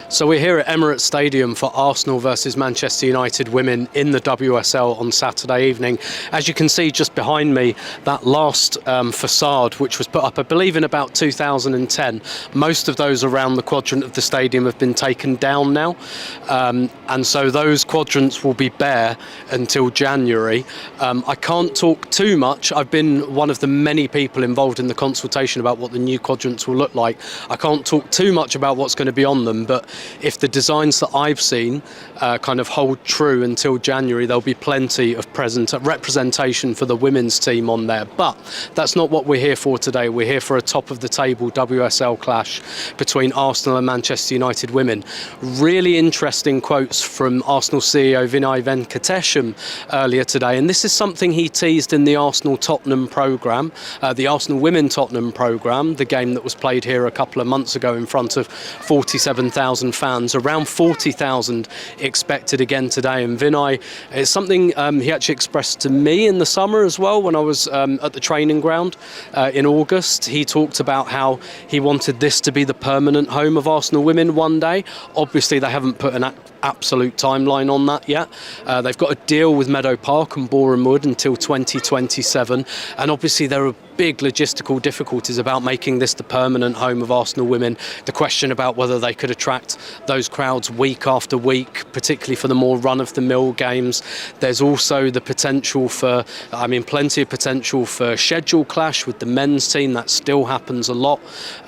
So we're here at Emirates Stadium for Arsenal versus Manchester United women in the WSL on Saturday evening. As you can see just behind me, that last facade, which was put up, I believe, in about 2010, most of those around the quadrant of the stadium have been taken down now. And so those quadrants will be bare until January. I can't talk too much. I've been one of the many people involved in the consultation about what the new quadrants will look like. I can't talk too much about what's going to be on them, but if the designs that I've seen kind of hold true until January, there'll be plenty of representation for the women's team on there. But that's not what we're here for today. We're here for a top-of-the-table WSL clash between Arsenal and Manchester United women. Really interesting quotes from Arsenal CEO Vinay Venkatesham earlier today, and this is something he teased in the Arsenal-Tottenham programme, the Arsenal Women-Tottenham programme, the game that was played here a couple of months ago in front of 47,000 fans, around 40,000 expected again today. And Vinay, it's something he actually expressed to me in the summer as well when I was at the training ground in August. He talked about how he wanted this to be the permanent home of Arsenal women one day. Obviously they haven't put an absolute timeline on that yet. They've got a deal with Meadow Park and Boreham Wood until 2027, and obviously there are big logistical difficulties about making this the permanent home of Arsenal women. The question about whether they could attract those crowds week after week, particularly for the more run-of-the-mill games. There's also the potential for, plenty of potential for schedule clash with the men's team. That still happens a lot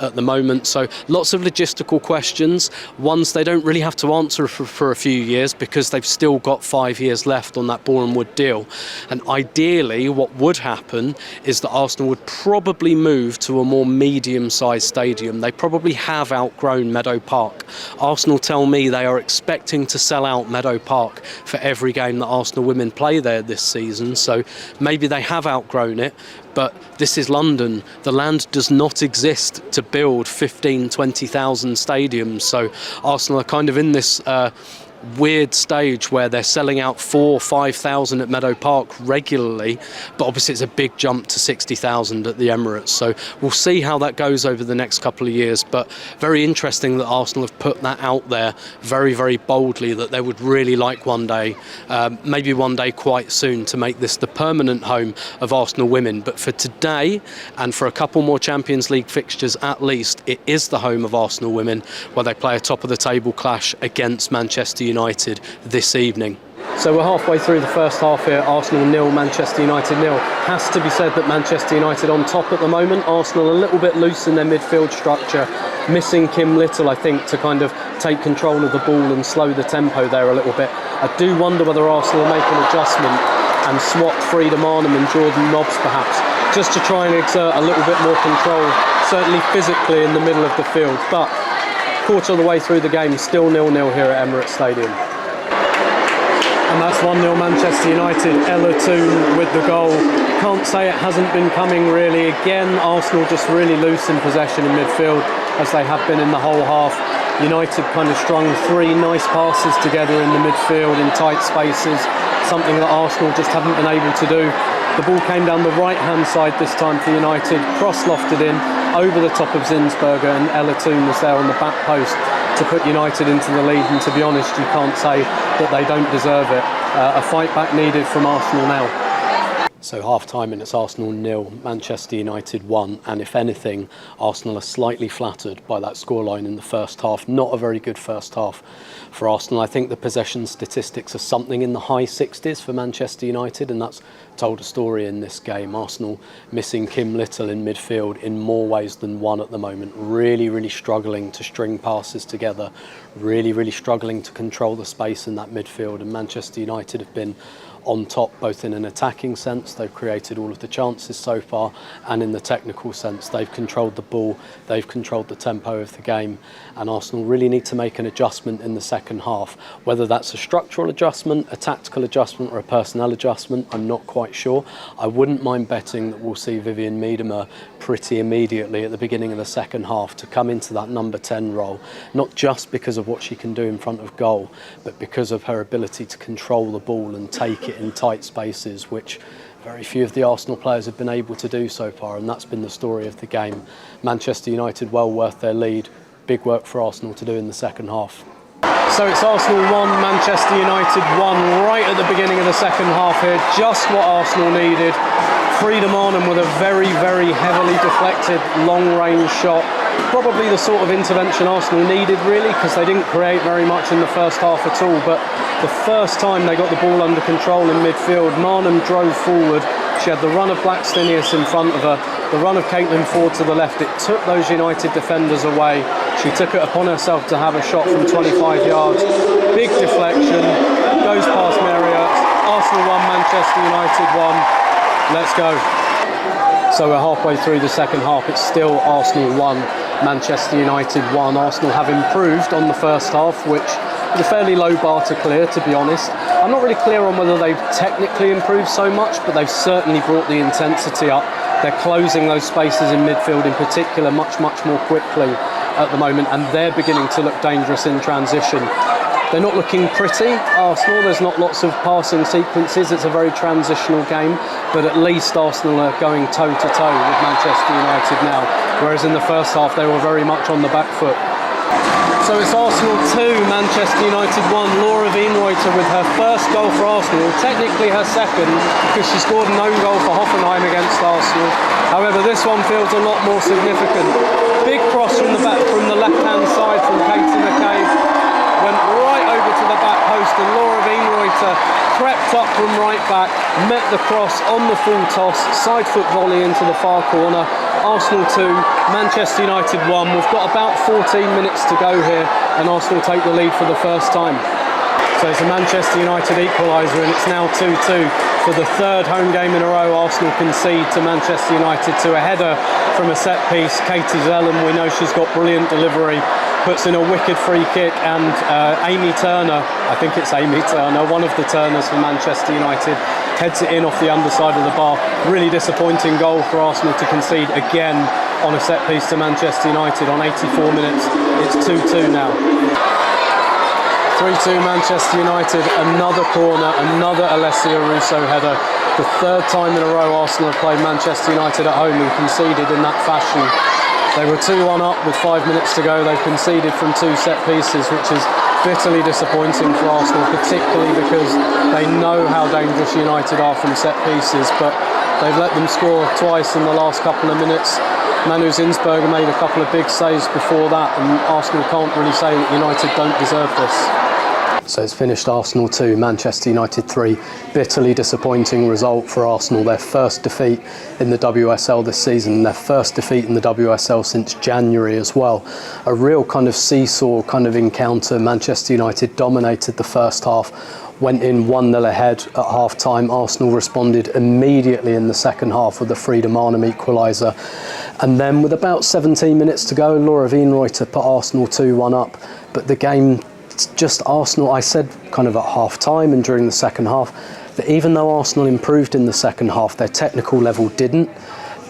at the moment. So lots of logistical questions, ones they don't really have to answer for a few years because they've still got 5 years left on that Boreham Wood deal. And ideally, what would happen is that Arsenal would probably move to a more medium-sized stadium. They probably have outgrown Meadow Park. Arsenal tell me they are expecting to sell out Meadow Park for every game that Arsenal women play there this season, so maybe they have outgrown it, but this is London. The land does not exist to build 15,000, 20,000 stadiums, so Arsenal are kind of in this weird stage where they're selling out 4,000 or 5,000 at Meadow Park regularly, but obviously it's a big jump to 60,000 at the Emirates. So we'll see how that goes over the next couple of years, but very interesting that Arsenal have put that out there very, very boldly, that they would really like one day, maybe one day quite soon, to make this the permanent home of Arsenal women. But for today, and for a couple more Champions League fixtures at least, it is the home of Arsenal women, where they play a top-of-the-table clash against Manchester United this evening. So we're halfway through the first half here. Arsenal 0, Manchester United 0. Has to be said that Manchester United on top at the moment. Arsenal a little bit loose in their midfield structure, missing Kim Little, I think, to kind of take control of the ball and slow the tempo there a little bit. I do wonder whether Arsenal will make an adjustment and swap Freedom Arnhem and Jordan Nobbs perhaps, just to try and exert a little bit more control, certainly physically in the middle of the field. But quarter of the way through the game, still 0-0 here at Emirates Stadium. And that's 1-0 Manchester United. Ella Toone with the goal. Can't say it hasn't been coming really. Again, Arsenal just really loose in possession in midfield, as they have been in the whole half. United kind of strung 3 nice passes together in the midfield in tight spaces, something that Arsenal just haven't been able to do. The ball came down the right-hand side this time for United, cross-lofted in, over the top of Zinsberger, and Ella Toone was there on the back post to put United into the lead. And to be honest, you can't say that they don't deserve it. A fight back needed from Arsenal now. So half-time and it's Arsenal 0, Manchester United 1, and if anything, Arsenal are slightly flattered by that scoreline in the first half. Not a very good first half for Arsenal. I think the possession statistics are something in the high 60s for Manchester United, and that's told a story in this game. Arsenal missing Kim Little in midfield in more ways than one at the moment. Really, really struggling to string passes together. Really, really struggling to control the space in that midfield, and Manchester United have been on top, both in an attacking sense, they've created all of the chances so far, and in the technical sense, they've controlled the ball, they've controlled the tempo of the game, and Arsenal really need to make an adjustment in the second half. Whether that's a structural adjustment, a tactical adjustment, or a personnel adjustment, I'm not quite sure. I wouldn't mind betting that we'll see Vivianne Miedema pretty immediately at the beginning of the second half to come into that number 10 role, not just because of what she can do in front of goal, but because of her ability to control the ball and take it in tight spaces, which very few of the Arsenal players have been able to do so far, and that's been the story of the game. Manchester United well worth their lead. big work for Arsenal to do in the second half. So it's Arsenal 1, Manchester United 1, right at the beginning of the second half here. Just what Arsenal needed. Freedom Arnhem with a very, very heavily deflected long-range shot. Probably the sort of intervention Arsenal needed, really, because they didn't create very much in the first half at all. But the first time they got the ball under control in midfield, Marnhem drove forward. She had the run of Blackstenius in front of her, the run of Caitlin Ford to the left. It took those United defenders away. She took it upon herself to have a shot from 25 yards. Big deflection, goes past Marriott. Arsenal 1, Manchester United 1. Let's go. So we're halfway through the second half. It's still Arsenal 1, Manchester United 1. Arsenal have improved on the first half, which is a fairly low bar to clear, to be honest. I'm not really clear on whether they've technically improved so much, but they've certainly brought the intensity up. They're closing those spaces in midfield in particular much more quickly at the moment, and they're beginning to look dangerous in transition. They're not looking pretty, Arsenal. There's not lots of passing sequences. It's a very transitional game, but at least Arsenal are going toe-to-toe with Manchester United now, whereas in the first half they were very much on the back foot. So it's Arsenal 2, Manchester United 1. Laura Wienreuter with her first goal for Arsenal, technically her second, because she scored an own goal for Hoffenheim against Arsenal. However, this one feels a lot more significant. Big cross from the left-hand side from Katie McCabe. Went right over to the back post, and Laura Wienreuter crept up from right back, met the cross on the full toss, side foot volley into the far corner. Arsenal 2, Manchester United 1. We've got about 14 minutes to go here, and Arsenal take the lead for the first time. So it's a Manchester United equaliser, and it's now 2-2. For the third home game in a row, Arsenal concede to Manchester United to a header from a set piece. Katie Zellum, we know she's got brilliant delivery, puts in a wicked free kick, and Amy Turner, I think it's Amy Turner, one of the Turners for Manchester United, heads it in off the underside of the bar. Really disappointing goal for Arsenal to concede again on a set piece to Manchester United on 84 minutes. It's 2-2 now. 3-2 Manchester United, another corner, another Alessia Russo header. The third time in a row Arsenal have played Manchester United at home and conceded in that fashion. They were 2-1 up with 5 minutes to go. They've conceded from 2 set pieces, which is bitterly disappointing for Arsenal, particularly because they know how dangerous United are from set pieces, but they've let them score twice in the last couple of minutes. Manu Zinsberger made a couple of big saves before that, and Arsenal can't really say that United don't deserve this. So it's finished Arsenal 2, Manchester United 3. Bitterly disappointing result for Arsenal. Their first defeat in the WSL this season, their first defeat in the WSL since January as well. A real kind of seesaw kind of encounter. Manchester United dominated the first half, went in 1-0 ahead at half-time. Arsenal responded immediately in the second half with the Freedom Arnhem equaliser. And then with about 17 minutes to go, Laura Wienreuter put Arsenal 2-1 up. But the game, just Arsenal, I said kind of at half-time and during the second half, that even though Arsenal improved in the second half, their technical level didn't.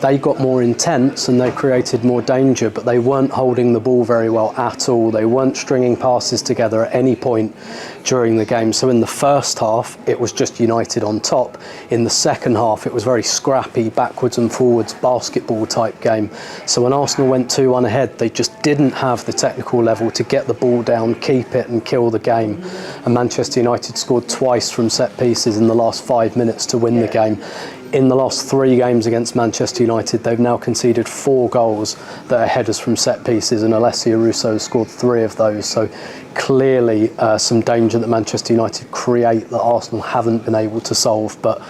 They got more intense and they created more danger, but they weren't holding the ball very well at all. They weren't stringing passes together at any point during the game. So in the first half, it was just United on top. In the second half, it was very scrappy, backwards and forwards, basketball type game. So when Arsenal went 2-1 ahead, they just didn't have the technical level to get the ball down, keep it and kill the game. And Manchester United scored twice from set pieces in the last 5 minutes to win the game. In the last 3 games against Manchester United, they've now conceded 4 goals that are headers from set pieces, and Alessia Russo scored 3 of those. So clearly some danger that Manchester United create that Arsenal haven't been able to solve. But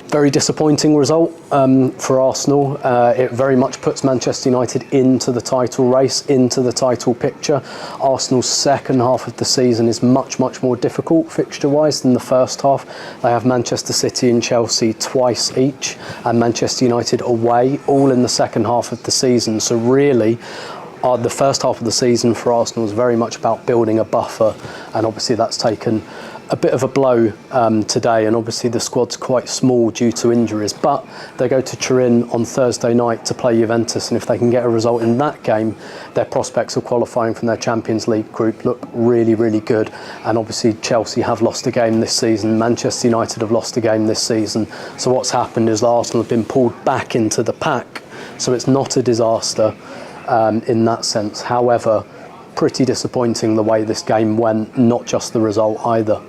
very disappointing result for Arsenal. It very much puts Manchester United into the title race, into the title picture. Arsenal's second half of the season is much more difficult fixture-wise than the first half. They have Manchester City and Chelsea twice each, and Manchester United away, all in the second half of the season. So really, the first half of the season for Arsenal is very much about building a buffer, and obviously that's taken a bit of a blow today, and obviously the squad's quite small due to injuries, but they go to Turin on Thursday night to play Juventus, and if they can get a result in that game, their prospects of qualifying from their Champions League group look really good. And obviously Chelsea have lost a game this season, Manchester United have lost a game this season, so what's happened is Arsenal have been pulled back into the pack, so it's not a disaster. in that sense. However, pretty disappointing the way this game went, not just the result either.